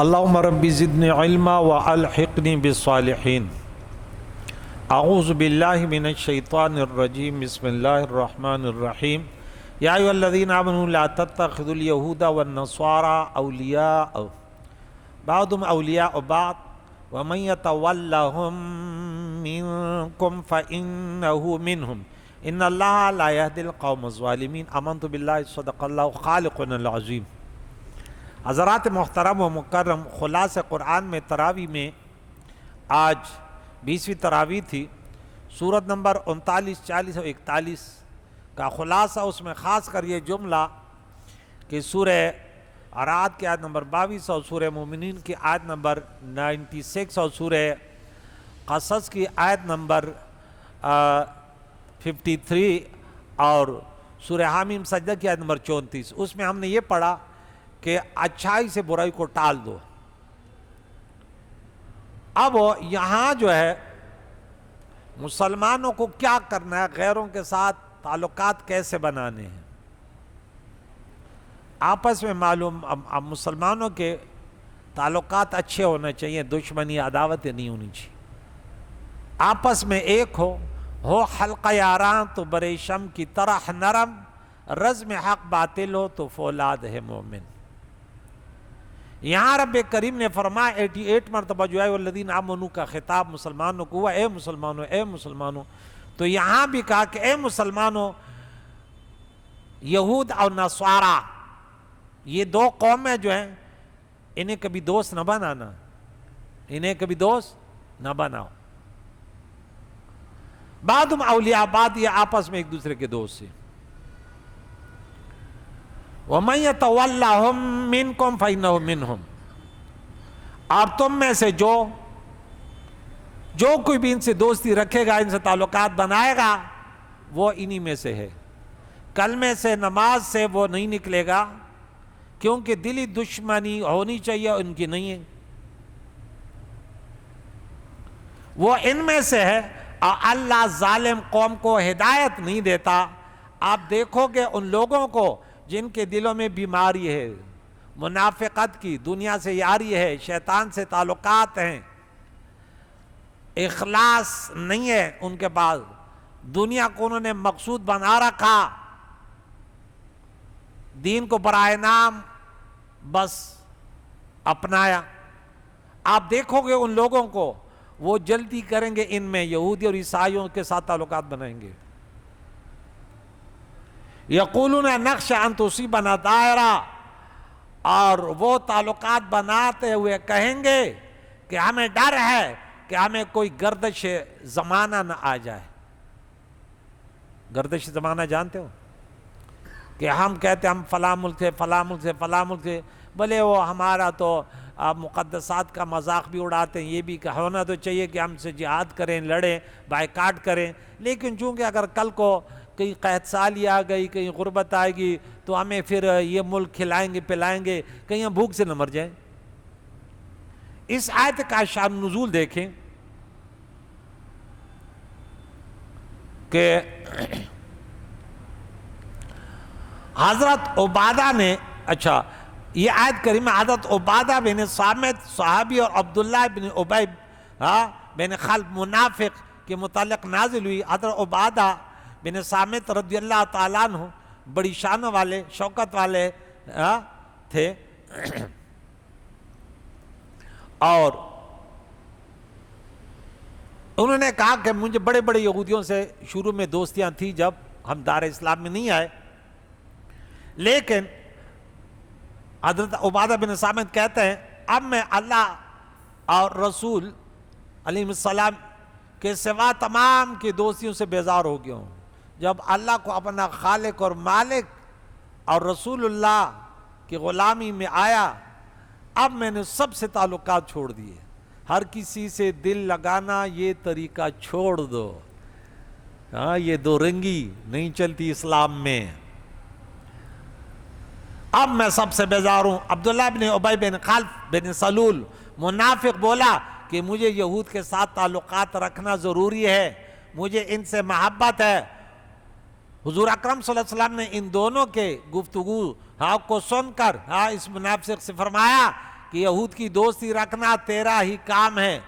اللہم رب زدنی علما والحقنی بالصالحین۔ اعوذ باللہ من الشیطان الرجیم، بسم اللہ الرحمن الرحیم۔ یا ایھا الذین آمنوا لا تتخذوا اليہود والنصارى اولیاء بعضهم اولیاء بعض ومن یتولہم منکم فانہ منہم ان اللہ لا یہدی القوم الظالمین۔ آمنت باللہ صدق اللہ خالقنا العظیم۔ حضرات محترم و مکرم، خلاص قرآن میں تراویح میں آج 20ویں تراویح تھی۔ سورت نمبر 39، 40 اور 41 کا خلاصہ، اس میں خاص کر یہ جملہ کہ سورہ اعراف کی آیت نمبر 22 اور سورہ مومنین کی آیت نمبر 96 اور سورہ قصص کی آیت نمبر 53 اور سورہ حامیم سجدہ کی آیت نمبر 34، اس میں ہم نے یہ پڑھا کہ اچھائی سے برائی کو ٹال دو۔ اب یہاں جو ہے مسلمانوں کو کیا کرنا ہے، غیروں کے ساتھ تعلقات کیسے بنانے ہیں، آپس میں معلوم اب مسلمانوں کے تعلقات اچھے ہونے چاہیے، دشمنی عداوتیں نہیں ہونی چاہیے، آپس میں ایک ہو حلقہ یاراں تو برے شم کی طرح نرم، رزم حق باطل ہو تو فولاد ہے مومن۔ یہاں رب کریم نے فرمایا 88 مرتبہ جو ہے والذین آمنوا کا خطاب مسلمانوں کو ہوا، اے مسلمانوں اے مسلمانوں، تو یہاں بھی کہا کہ اے مسلمانوں، یہود اور نصارہ یہ دو قومیں جو ہیں انہیں کبھی دوست نہ بنانا، انہیں کبھی دوست نہ بناؤ۔ بعضهم اولیاء بعض، یہ آپس میں ایک دوسرے کے دوست ہیں۔ وَمَن يَتَوَلَّهُم مِّنكُمْ فَإِنَّهُ مِنْهُمْ، اور تم میں سے جو کوئی بھی ان سے دوستی رکھے گا، ان سے تعلقات بنائے گا، وہ انہی میں سے ہے۔ کلمے سے نماز سے وہ نہیں نکلے گا، کیونکہ دلی دشمنی ہونی چاہیے، ان کی نہیں ہے، وہ ان میں سے ہے۔ اور اللہ ظالم قوم کو ہدایت نہیں دیتا۔ آپ دیکھو گے ان لوگوں کو جن کے دلوں میں بیماری ہے، منافقت کی، دنیا سے یاری ہے، شیطان سے تعلقات ہیں، اخلاص نہیں ہے ان کے پاس، دنیا کو انہوں نے مقصود بنا رکھا، دین کو برائے نام بس اپنایا۔ آپ دیکھو گے ان لوگوں کو، وہ جلدی کریں گے ان میں یہودی اور عیسائیوں کے ساتھ تعلقات بنائیں گے۔ یقولون نخشى ان تصیبنا دائرہ، اور وہ تعلقات بناتے ہوئے کہیں گے کہ ہمیں ڈر ہے کہ ہمیں کوئی گردش زمانہ نہ آ جائے۔ گردش زمانہ جانتے ہو کہ ہم کہتے ہیں ہم فلاں ملک سے فلاں ملک سے فلاں ملک سے، بھلے وہ ہمارا تو مقدسات کا مذاق بھی اڑاتے ہیں، یہ بھی کہ ہونا تو چاہیے کہ ہم سے جہاد کریں، لڑیں، بائیکاٹ کریں، لیکن چونکہ اگر کل کو کہیں قحط سالی آ گئی، کہیں غربت آئے گی تو ہمیں پھر یہ ملک کھلائیں گے پلائیں گے، کہیں ہم بھوک سے نہ مر جائیں۔ اس آیت کا شان نزول دیکھیں کہ حضرت عبادہ نے، اچھا یہ آیت کریمہ حضرت عبادہ بن صامت صحابی اور عبداللہ بن ابی بن خلف منافق کے متعلق نازل ہوئی۔ حضرت عبادہ بن صامت رضی اللہ تعالیٰ عنہ بڑی شان والے، شوکت والے تھے، اور انہوں نے کہا کہ مجھے بڑے بڑے یہودیوں سے شروع میں دوستیاں تھیں جب ہم دار اسلام میں نہیں آئے، لیکن حضرت عبادہ بن صامت کہتے ہیں اب میں اللہ اور رسول علیہ السلام کے سوا تمام کی دوستیوں سے بیزار ہو گیا ہوں۔ جب اللہ کو اپنا خالق اور مالک اور رسول اللہ کی غلامی میں آیا، اب میں نے سب سے تعلقات چھوڑ دیے، ہر کسی سے دل لگانا یہ طریقہ چھوڑ دو، یہ دو رنگی نہیں چلتی اسلام میں، اب میں سب سے بیزار ہوں۔ عبداللہ بن ابی بن خلف بن سلول منافق بولا کہ مجھے یہود کے ساتھ تعلقات رکھنا ضروری ہے، مجھے ان سے محبت ہے۔ حضور اکرم صلی اللہ علیہ وسلم نے ان دونوں کے گفتگو کو سن کر اس منافق سے فرمایا کہ یہود کی دوستی رکھنا تیرا ہی کام ہے،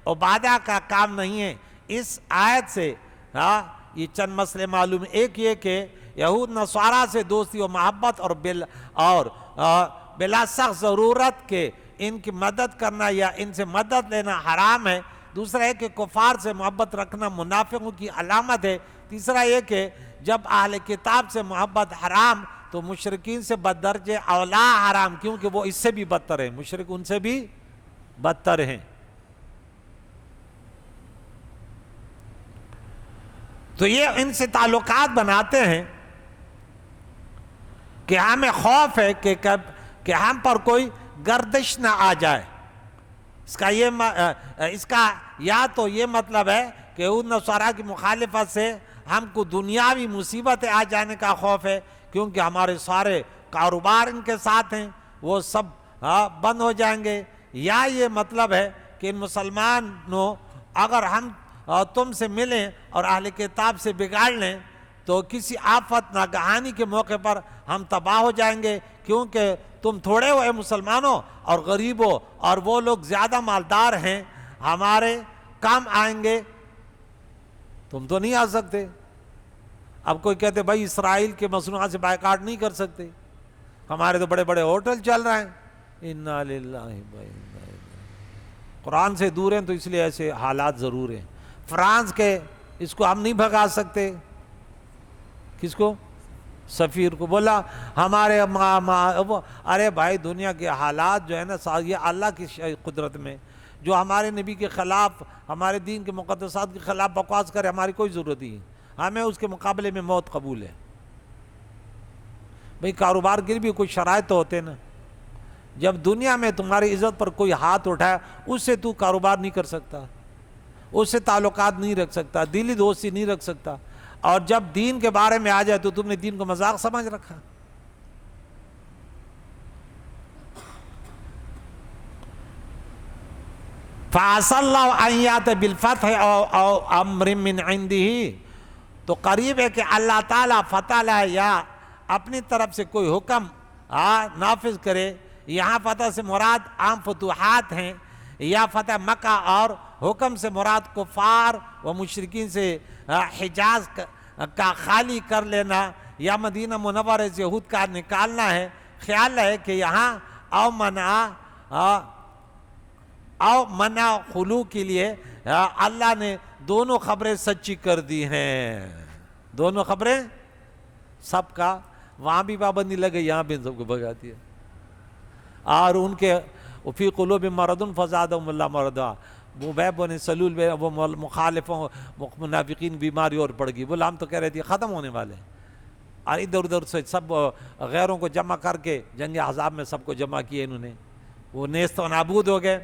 عبادہ کا کام نہیں ہے۔ اس آیت سے یہ چند مسئلے معلوم ہیں۔ ایک یہ کہ یہود نصارہ سے دوستی و محبت اور بلا سخت ضرورت کے ان کی مدد کرنا یا ان سے مدد لینا حرام ہے۔ دوسرا ہے کہ کفار سے محبت رکھنا منافقوں کی علامت ہے۔ تیسرا یہ کہ جب اہل کتاب سے محبت حرام تو مشرکین سے بدرجہ اولا حرام، کیونکہ وہ اس سے بھی بدتر ہیں، مشرک ان سے بھی بدتر ہیں۔ تو یہ ان سے تعلقات بناتے ہیں کہ ہمیں خوف ہے کہ ہم پر کوئی گردش نہ آ جائے۔ اس کا یا تو یہ مطلب ہے کہ یہود نصارہ کی مخالفت سے ہم کو دنیاوی مصیبتیں آ جانے کا خوف ہے، کیونکہ ہمارے سارے کاروبار ان کے ساتھ ہیں، وہ سب بند ہو جائیں گے۔ یا یہ مطلب ہے کہ ان مسلمانوں اگر ہم تم سے ملیں اور اہل کتاب سے بگاڑ لیں تو کسی آفت ناگہانی کے موقع پر ہم تباہ ہو جائیں گے، کیونکہ تم تھوڑے ہوئے مسلمانوں اور غریبوں اور وہ لوگ زیادہ مالدار ہیں، ہمارے کام آئیں گے، تم تو نہیں آ سکتے۔ اب کوئی کہتے بھائی اسرائیل کے مصنوعات سے بائیکاٹ نہیں کر سکتے، ہمارے تو بڑے بڑے ہوٹل چل رہے ہیں۔ انا للہ و انا الیہ۔ قرآن سے دور ہیں تو اس لیے ایسے حالات ضرور ہیں۔ فرانس کے اس کو ہم نہیں بھگا سکتے، کس کو؟ سفیر کو۔ بولا ہمارے ارے بھائی دنیا کے حالات جو ہے نا، یہ اللہ کی قدرت میں جو ہمارے نبی کے خلاف، ہمارے دین کے مقدسات کے خلاف بکواس کرے، ہماری کوئی ضرورت نہیں ہے، ہمیں اس کے مقابلے میں موت قبول ہے۔ بھئی کاروبار کے لیے بھی کوئی شرائط تو ہوتے نا، جب دنیا میں تمہاری عزت پر کوئی ہاتھ اٹھایا اس سے تو کاروبار نہیں کر سکتا، اس سے تعلقات نہیں رکھ سکتا، دلی دوستی نہیں رکھ سکتا، اور جب دین کے بارے میں آ جائے تو تم نے دین کو مذاق سمجھ رکھا۔ فَعَسَى اللَّهُ أَن يَأْتِيَ بِالْفَتْحِ أَوْ أَمْرٍ مِّنْ عِنْدِهِ، تو قریب ہے کہ اللہ تعالیٰ فتح لائے یا اپنی طرف سے کوئی حکم نافذ کرے۔ یہاں فتح سے مراد عام فتوحات ہیں، یا فتح مکہ اور حکم سے مراد کفار و مشرکین سے حجاز کا خالی کر لینا یا مدینہ منورہ سے یہود کا نکالنا ہے۔ خیال ہے کہ یہاں او منع خلو کے لیے اللہ نے دونوں خبریں سچی کر دی ہیں، دونوں خبریں سب کا، وہاں بھی پابندی لگے، یہاں بھی سب کو بگاتی ہے۔ اور ان کے فی قلوب مرض فزادہم اللہ مرضا، وہ بن سلول وہ مخالفوں منافقین بیماری اور پڑ گئی، بولا ہم تو کہہ رہے تھے ختم ہونے والے، اور ادھر ادھر سے سب غیروں کو جمع کر کے جنگ احزاب میں سب کو جمع کیے انہوں نے، وہ نیست و نابود ہو گئے۔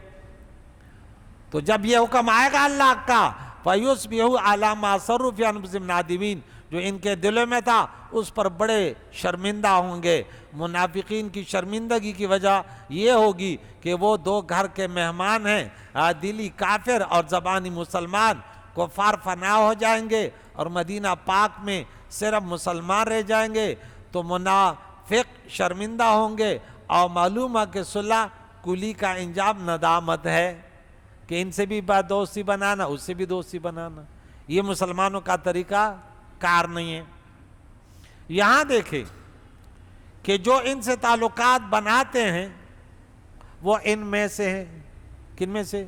تو جب یہ حکم آئے گا اللہ کا، فَيُصْبِحُوا عَلَىٰ مَا أَسَرُّوا فِي أَنفُسِهِمْ نَادِمِينَ، جو ان کے دلوں میں تھا اس پر بڑے شرمندہ ہوں گے۔ منافقین کی شرمندگی کی وجہ یہ ہوگی کہ وہ دو گھر کے مہمان ہیں، دلی کافر اور زبانی مسلمان، کفار فنا ہو جائیں گے اور مدینہ پاک میں صرف مسلمان رہ جائیں گے، تو منافق شرمندہ ہوں گے، اور معلوم ہے کہ صلح کلی کا انجام ندامت ہے، کہ ان سے بھی دوستی بنانا، اس سے بھی دوستی بنانا، یہ مسلمانوں کا طریقہ کار نہیں ہے۔ یہاں دیکھیں کہ جو ان سے تعلقات بناتے ہیں وہ ان میں سے ہیں، کن میں سے؟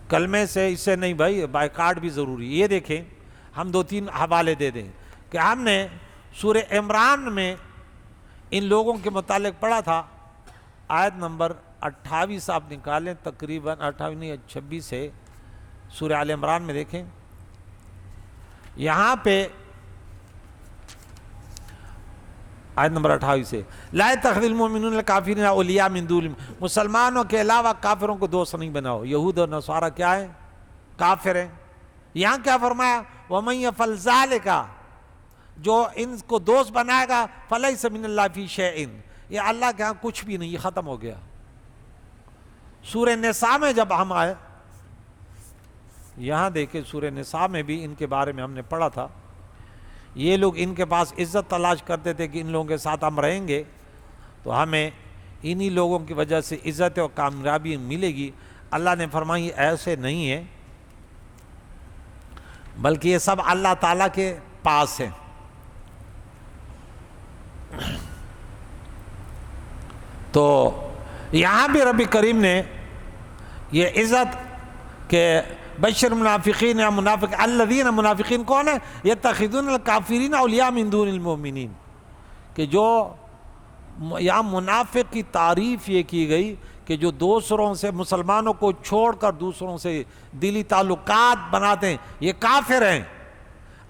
کلمے سے، اس سے نہیں بھائی، بائیکاٹ بھی ضروری۔ یہ دیکھیں ہم دو تین حوالے دے دیں کہ ہم نے سورہ عمران میں ان لوگوں کے متعلق پڑھا تھا، آیت نمبر 28 آپ نکالیں، تقریباً 28 نہیں 26 ہے، سورہ آل عمران میں دیکھیں، یہاں پہ آیت نمبر 28 سے لا يتخذ المؤمنون الكافرين اولیاء من دون، مسلمانوں کے علاوہ کافروں کو دوست نہیں بناؤ۔ یہود اور نصارہ کیا ہے؟ کافر ہیں۔ یہاں کیا فرمایا؟ وَمَن يَفْعَلْ ذَلِكَ، جو ان کو دوست بنائے گا، فَلَيْسَ مِنَ اللَّهِ فِي شَيْءٍ، یہ اللہ کے ہاں کچھ بھی نہیں، یہ ختم ہو گیا۔ سورہ نساء میں جب ہم آئے، یہاں دیکھیں سورہ نساء میں بھی ان کے بارے میں ہم نے پڑھا تھا، یہ لوگ ان کے پاس عزت تلاش کرتے تھے کہ ان لوگوں کے ساتھ ہم رہیں گے تو ہمیں انہی لوگوں کی وجہ سے عزت اور کامیابی ملے گی۔ اللہ نے فرمائی ایسے نہیں ہے، بلکہ یہ سب اللہ تعالیٰ کے پاس ہے۔ تو یہاں بھی رب کریم نے یہ عزت کہ بشر منافقین یا منافق الذین، منافقین کون ہے؟ یتخذون الکافرین اولیاء من دون المؤمنین، کہ جو یہاں منافق کی تعریف یہ کی گئی کہ جو دوسروں سے، مسلمانوں کو چھوڑ کر دوسروں سے دلی تعلقات بناتے ہیں، یہ کافر ہیں۔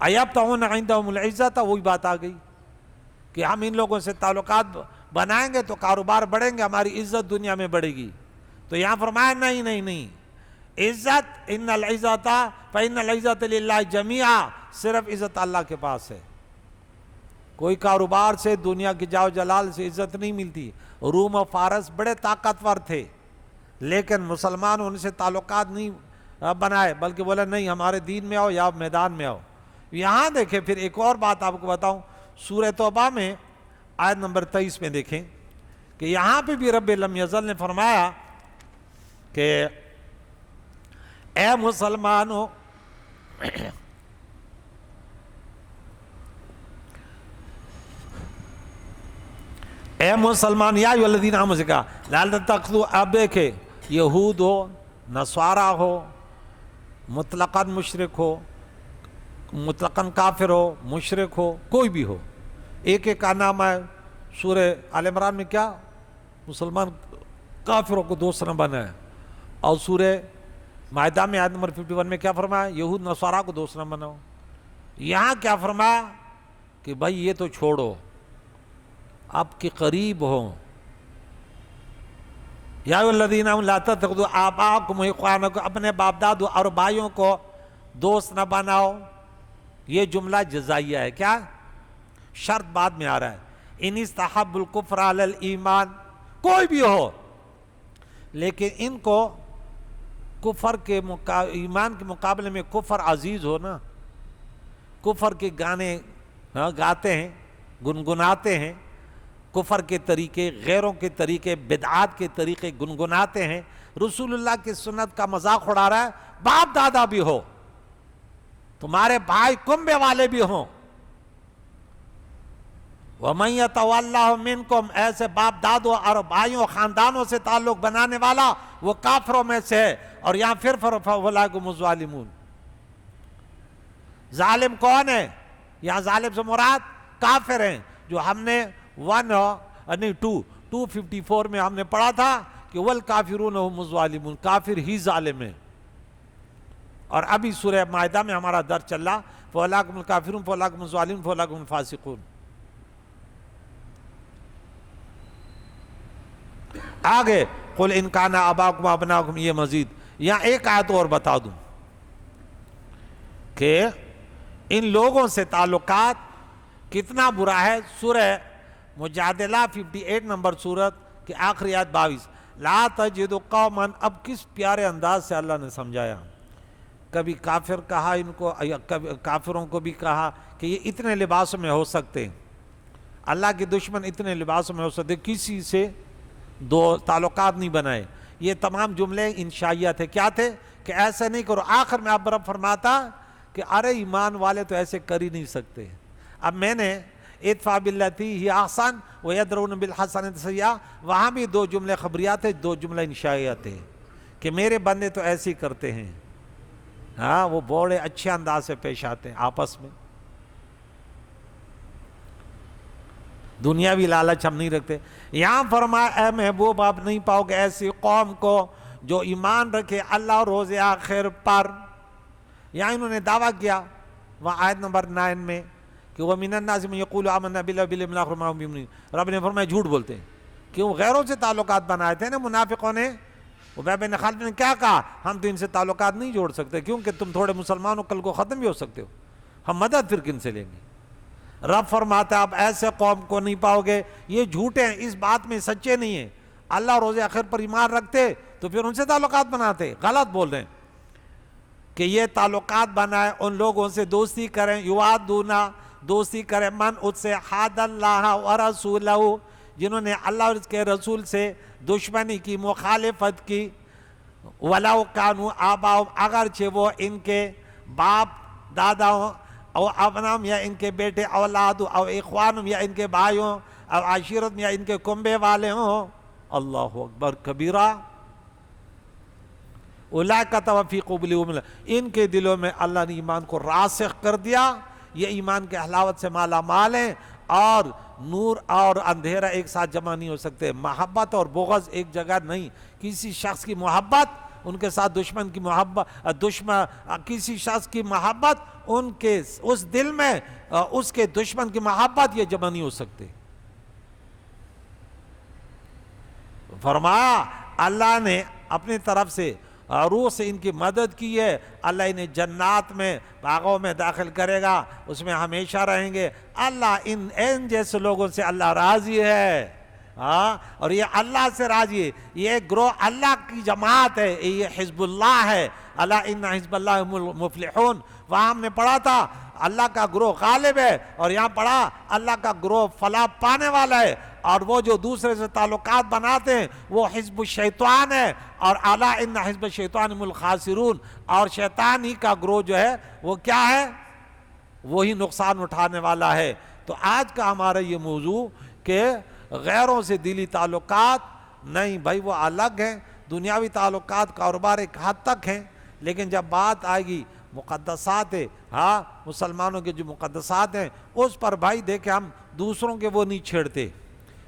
ایبتغون عندہم العزت، وہی بات آ گئی کہ ہم ان لوگوں سے تعلقات بنائیں گے تو کاروبار بڑھیں گے، ہماری عزت دنیا میں بڑھے گی۔ تو یہاں فرمایا نہیں نہیں نہیں، عزت ان العزت فإن العزت للہ جمیعا، صرف عزت اللہ کے پاس ہے۔ کوئی کاروبار سے، دنیا کی جاؤ جلال سے عزت نہیں ملتی۔ روم و فارس بڑے طاقتور تھے، لیکن مسلمان ان سے تعلقات نہیں بنائے، بلکہ بولے نہیں ہمارے دین میں آؤ یا میدان میں آؤ۔ یہاں دیکھیں پھر ایک اور بات آپ کو بتاؤں، سورہ توبہ میں آیت نمبر 23 میں دیکھیں کہ یہاں پہ بھی رب لم یزل نے فرمایا کہ اے مسلمانوں، اے مسلمان، یا ایھا الذین آمنوا سے کہا لا تتخذوا، اب دیکھے یہود ہو، نصارہ ہو، مطلقاً مشرک ہو، مطلقاً کافر ہو، مشرک ہو، کوئی بھی ہو، ایک ایک کا نام ہے۔ سورہ آل عمران میں کیا مسلمان کافروں کو دوست نہ بنائے، اور سورہ مائدہ میں آیت نمبر 51 میں کیا فرمایا؟ یہود نصارہ کو دوست نہ بناؤ۔ یہاں کیا فرمایا کہ بھائی یہ تو چھوڑو، آپ کے قریب ہوں۔ یا ایھا الذین آمنوا لا تتخذوا آباءکم واخوانکم، اپنے باپ دادو اور بھائیوں کو دوست نہ بناؤ۔ یہ جملہ جزائیہ ہے، کیا شرط بعد میں آ رہا ہے۔ ان استحبوا الکفر علی الایمان، کوئی بھی ہو، لیکن ان کو کفر کے ایمان کے مقابلے میں کفر عزیز ہو نا، کفر کے گانے گاتے ہیں، گنگناتے ہیں، کفر کے طریقے، غیروں کے طریقے، بدعات کے طریقے گنگناتے ہیں، رسول اللہ کی سنت کا مذاق اڑا رہا ہے، باپ دادا بھی ہو، تمہارے بھائی کنبے والے بھی ہوں، وَمَن يَتَوَلَّهُم مِّنكُمْ، ایسے باپ دادوں اور بھائیوں خاندانوں سے تعلق بنانے والا وہ کافروں میں سے ہے۔ اور یہاں پھر فَأُولَٰئِکَ هُمُ الظَّالِمُونَ، ظالم کون ہے؟ یہاں ظالم سے مراد کافر ہیں، جو ہم نے 254 میں ہم نے پڑھا تھا کہ وَالْكَافِرُونَ هُمُ الظَّالِمُونَ، کافر ہی ظالم ہیں۔ اور ابھی سورہ مائدہ میں ہمارا درس چل رہا فَأُولَٰئِکَ هُمُ الْكَافِرُونَ فَأُولَٰئِکَ هُمُ الظَّالِمُونَ فَأُولَٰئِکَ هُمُ الْفَاسِقُونَ۔ آگے قُلْ إِنْ كَانَ آبَاؤُكُمْ وَأَبْنَاؤُكُمْ، یہ مزید یہاں ایک آیت اور بتا دوں کہ ان لوگوں سے تعلقات کتنا برا ہے۔ سورہ مجادلہ 58 نمبر سورت کی آخری آیت 22، لا تجد قوما، اب کس پیارے انداز سے اللہ نے سمجھایا، کبھی کافر کہا ان کو، کبھی کافروں کو بھی کہا کہ یہ اتنے لباسوں میں ہو سکتے ہیں، اللہ کے دشمن اتنے لباسوں میں ہو سکتے، کسی سے دو تعلقات نہیں بنائے۔ یہ تمام جملے انشائیہ تھے، کیا تھے کہ ایسے نہیں کرو۔ آخر میں اب رب فرماتا کہ ارے ایمان والے تو ایسے کر ہی نہیں سکتے۔ اب میں نے ادفع باللتی ہی احسن ویدرؤون بالحسنۃ السیئۃ، وہاں بھی دو جملے خبریات تھے، دو جملے انشائیہ تھے کہ میرے بندے تو ایسے ہی کرتے ہیں، ہاں وہ بڑے اچھے انداز سے پیش آتے ہیں آپس میں، دنیاوی لالچ ہم نہیں رکھتے۔ یہاں فرمایا اے محبوب آپ نہیں پاؤ گے ایسی قوم کو جو ایمان رکھے اللہ اور روز آخر پر۔ یہاں انہوں نے دعویٰ کیا وہاں آیت نمبر 9 میں کہ وَمِنَ النَّاسِ مَن يَقُولُ آمَنَّا بِاللَّهِ وَبِالْيَوْمِ الْآخِرِ وَمَا هُم بِمُؤْمِنِينَ، رب نے فرمایا جھوٹ بولتے ہیں، کیوں؟ غیروں سے تعلقات بنائے تھے نا منافقوں نے۔ ابی بن خلف نے کیا کہا؟ ہم تو ان سے تعلقات نہیں جوڑ سکتے کیونکہ تم تھوڑے مسلمان ہو، کل کو ختم بھی ہو سکتے ہو، ہم مدد پھر کن سے لیں گے؟ رب فرماتا ہے آپ ایسے قوم کو نہیں پاؤ گے، یہ جھوٹے ہیں، اس بات میں سچے نہیں ہیں، اللہ روز آخر پر ایمان رکھتے تو پھر ان سے تعلقات بناتے، غلط بول رہے ہیں کہ یہ تعلقات بنائے، ان لوگوں سے دوستی کریں، یوادونا، دوستی کریں، من اس سے حاد اللہ ورسولہ، جنہوں نے اللہ اور اس کے رسول سے دشمنی کی، مخالفت کی، وَلَوْ كَانُوا آبَاءَهُمْ، اگرچہ وہ ان کے باپ دادا ہوں، او ابنام یا ان کے بیٹے اولاد، او اخوانم یا ان کے بھائیوں، او عشیرت یا ان کے کنبے والے ہوں. اللہ اکبر کبیرہ. اولئک کتب فی قلوبہم، ان کے دلوں میں اللہ نے ایمان کو راسخ کر دیا، یہ ایمان کے حلاوت سے مالا مال ہیں، اور نور اور اندھیرا ایک ساتھ جمع نہیں ہو سکتے. محبت اور بغض ایک جگہ نہیں. کسی شخص کی محبت ان کے ساتھ دشمن کی محبت، کسی شخص کی محبت ان کے اس دل میں اس کے دشمن کی محبت، یہ جمع نہیں ہو سکتے. فرمایا اللہ نے اپنی طرف سے روح سے ان کی مدد کی ہے. اللہ انہیں جنات میں، باغوں میں داخل کرے گا، اس میں ہمیشہ رہیں گے. اللہ ان جیسے لوگوں سے اللہ راضی ہے. اور یہ اللہ سے راضی ہے. یہ گروہ اللہ کی جماعت ہے، یہ حزب اللہ ہے. اللہ ان حزب اللہ هم المفلحون. وہاں ہم نے پڑھا تھا اللہ کا گروہ غالب ہے، اور یہاں پڑھا اللہ کا گروہ فلاح پانے والا ہے. اور وہ جو دوسرے سے تعلقات بناتے ہیں وہ حزب الشیطان ہے. اور اعلیٰ ان حزب الشیطان هم الخاسرون. اور شیطان ہی کا گروہ جو ہے وہ کیا ہے؟ وہی نقصان اٹھانے والا ہے. تو آج کا ہمارا یہ موضوع کہ غیروں سے دلی تعلقات نہیں بھائی، وہ الگ ہیں. دنیاوی تعلقات کاروبار ایک حد تک ہیں، لیکن جب بات آئے گی مقدسات ہے، مسلمانوں کے جو مقدسات ہیں اس پر بھائی دیکھیں ہم دوسروں کے وہ نہیں چھیڑتے.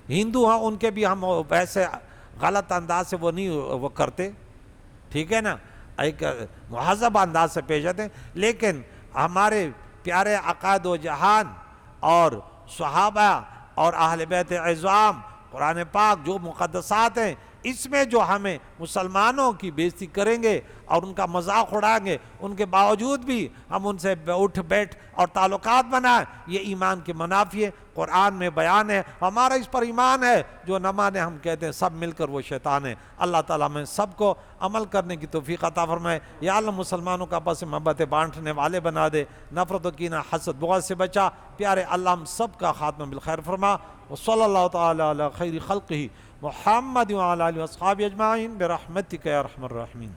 ہندو ہیں ان کے بھی ہم ویسے غلط انداز سے وہ نہیں وہ کرتے، ٹھیک ہے نا، ایک مہذب انداز سے پیش آتے ہیں. لیکن ہمارے پیارے عقائد و جہان اور صحابہ اور اہل بیت اعظام، قرآن پاک جو مقدسات ہیں، اس میں جو ہمیں مسلمانوں کی بے عزتی کریں گے اور ان کا مذاق اڑائیں گے، ان کے باوجود بھی ہم ان سے اٹھ بیٹھ اور تعلقات بنائیں، یہ ایمان کے منافی ہے. قرآن میں بیان ہے، ہمارا اس پر ایمان ہے. جو نہ مانے ہم کہتے ہیں سب مل کر وہ شیطان ہے. اللہ تعالیٰ میں سب کو عمل کرنے کی توفیق عطا فرمائے. یا اللہ مسلمانوں کا آپس میں محبت بانٹنے والے بنا دے، نفرت و کینہ حسد بغض سے بچا. پیارے اللہ ہم سب کا خاتمہ بالخیر فرما. وصلی اللہ تعالی علی خیر خلقہ محمد وعلی آلہ واصحابہ اجمعین برحمتک یا ارحم الراحمین.